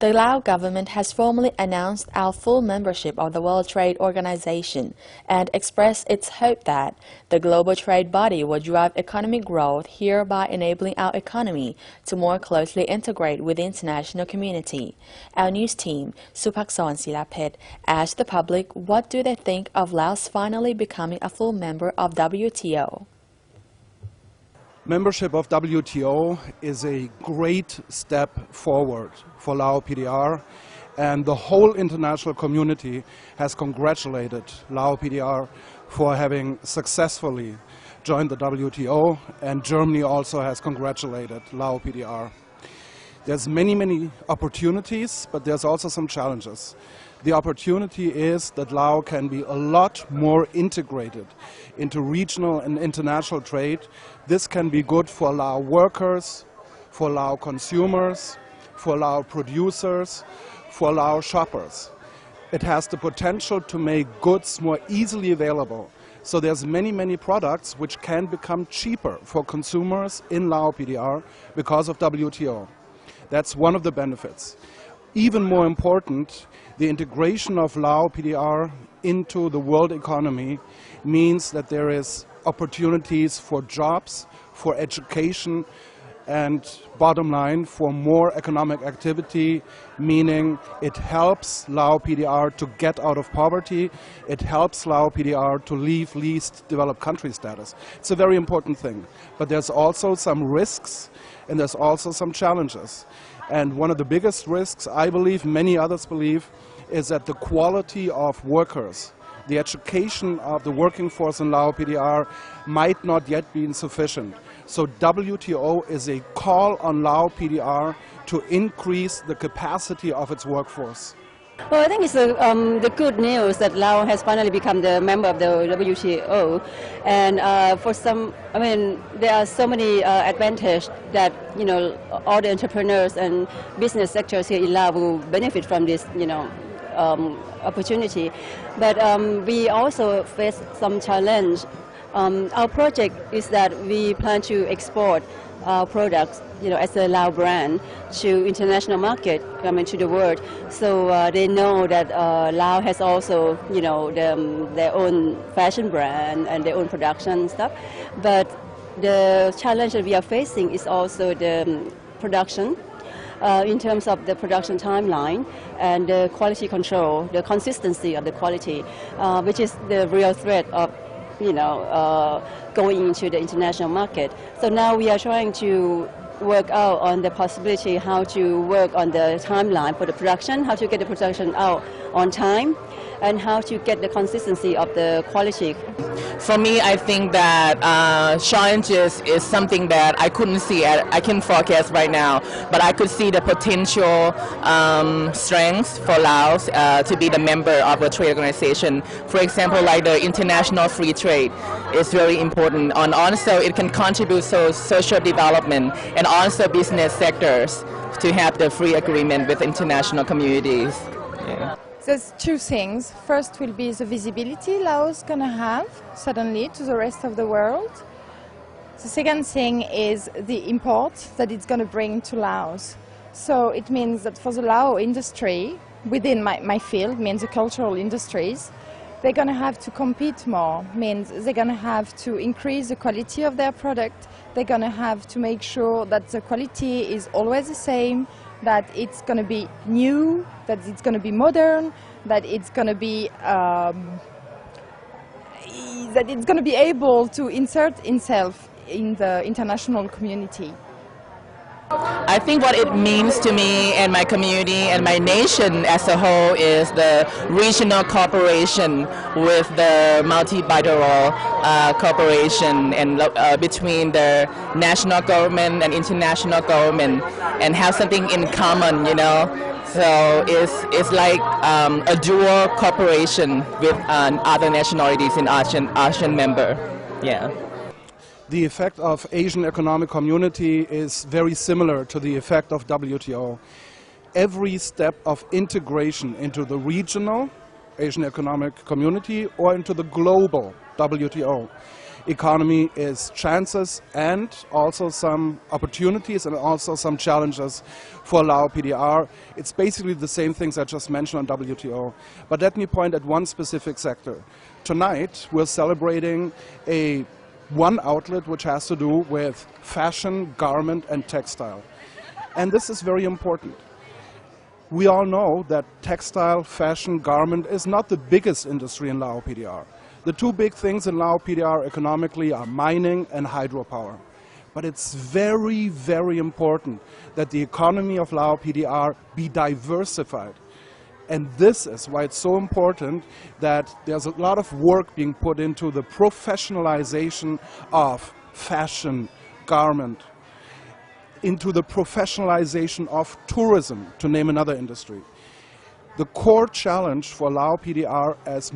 The Laos government has formally announced our full membership of the World Trade Organization and expressed its hope that the global trade body will drive economic growth, hereby enabling our economy to more closely integrate with the international community. Our news team, Supakson Silapet, asked the public what do they think of Laos finally becoming a full member of WTO. Membership of WTO is a great step forward for Laos PDR, and the whole international community has congratulated Laos PDR for having successfully joined the WTO, and Germany also has congratulated Laos PDR. There's many opportunities, but there's also some challenges. The opportunity is that Laos can be a lot more integrated into regional and international trade. This can be good for Lao workers, for Lao consumers, for Lao producers, for Lao shoppers. It has the potential to make goods more easily available. So there's many products which can become cheaper for consumers in Lao PDR because of WTO. That's one of the benefits. Even more important, the integration of Lao PDR into the world economy means that there is opportunities for jobs, for education, and bottom line, for more economic activity, meaning it helps Lao PDR to get out of poverty, it helps Lao PDR to leave least developed country status. It's a very important thing. But there's also some risks and there's also some challenges. And one of the biggest risks, I believe, many others believe, is that the quality of workers, the education of the working force in Lao PDR might not yet be sufficient. So WTO is a call on Lao PDR to increase the capacity of its workforce. Well, I think it's the good news that Laos has finally become the member of the WTO, and for some, I mean, there are so many advantages that all the entrepreneurs and business sectors here in Laos will benefit from this opportunity. But we also face some challenge. Our project is that we plan to export our products, as a Lao brand to international market, to the world. So they know that Laos has also, their own fashion brand and their own production stuff. But the challenge that we are facing is also the production. In terms of the production timeline and the quality control, the consistency of the quality, which is the real threat of going into the international market. So now we are trying to work out on the possibility how to work on the timeline for the production, how to get the production out on time, and how to get the consistency of the quality. For me, I think that challenges is something that I couldn't see, I can forecast right now, but I could see the potential strengths for Laos to be the member of a trade organization. For example, like the international free trade is very important, and also it can contribute to social development and also business sectors to have the free agreement with international communities. Yeah. There's two things. First will be the visibility Laos is going to have suddenly to the rest of the world. The second thing is the import that it's going to bring to Laos. So it means that for the Lao industry, within my field, means the cultural industries, they're going to have to compete more, means they're going to have to increase the quality of their product, they're going to have to make sure that the quality is always the same, that it's going to be new, that it's going to be modern, that it's going to be able to insert itself in the international community. I think what it means to me and my community and my nation as a whole is the regional cooperation with the multi-bilateral cooperation and between the national government and international government, and have something in common, So it's like a dual cooperation with other nationalities in ASEAN member. Yeah. The effect of Asian Economic Community is very similar to the effect of WTO. Every step of integration into the regional Asian Economic Community or into the global WTO economy is chances and also some opportunities and also some challenges for Lao PDR. It's basically the same things I just mentioned on WTO. But let me point at one specific sector. Tonight we're celebrating one outlet which has to do with fashion, garment and textile. And this is very important. We all know that textile, fashion, garment is not the biggest industry in Lao PDR. The two big things in Lao PDR economically are mining and hydropower. But it's very, very important that the economy of Lao PDR be diversified. And this is why it's so important that there's a lot of work being put into the professionalization of fashion, garment, into the professionalization of tourism, to name another industry. The core challenge for Lao PDR, as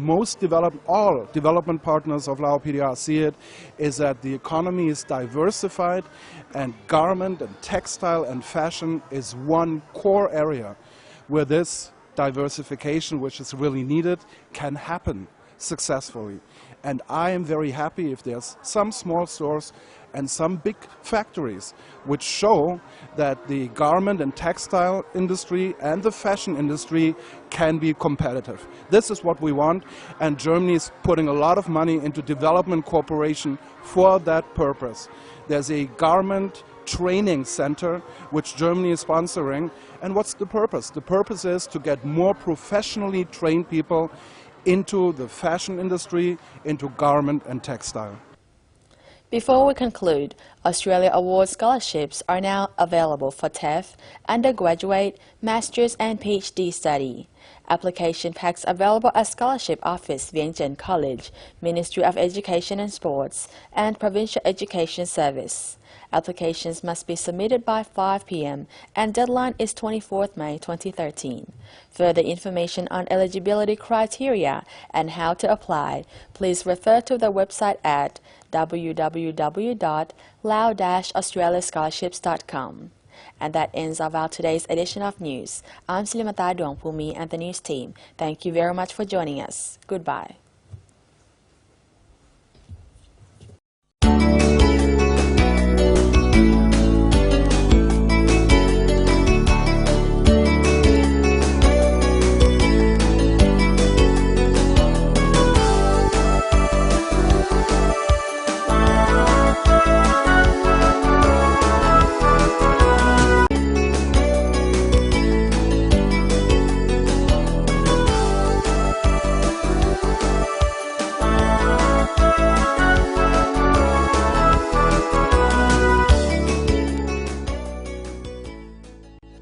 all development partners of Lao PDR see it, is that the economy is diversified and garment and textile and fashion is one core area where this diversification, which is really needed, can happen successfully. And I am very happy if there's some small stores and some big factories which show that the garment and textile industry and the fashion industry can be competitive. This is what we want, and Germany is putting a lot of money into development cooperation for that purpose. There's a garment training center which Germany is sponsoring, and what's the purpose? The purpose is to get more professionally trained people into the fashion industry, into garment and textile. Before we conclude, Australia Award scholarships are now available for TEF, undergraduate, master's and PhD study. Application packs available at Scholarship Office, Vientiane College, Ministry of Education and Sports, and Provincial Education Service. Applications must be submitted by 5 p.m. and deadline is 24th May 2013. Further information on eligibility criteria and how to apply, please refer to the website at www.lao-australiascholarships.com. And that ends our today's edition of news. I'm Silimata Duangpumi and the news team. Thank you very much for joining us. Goodbye.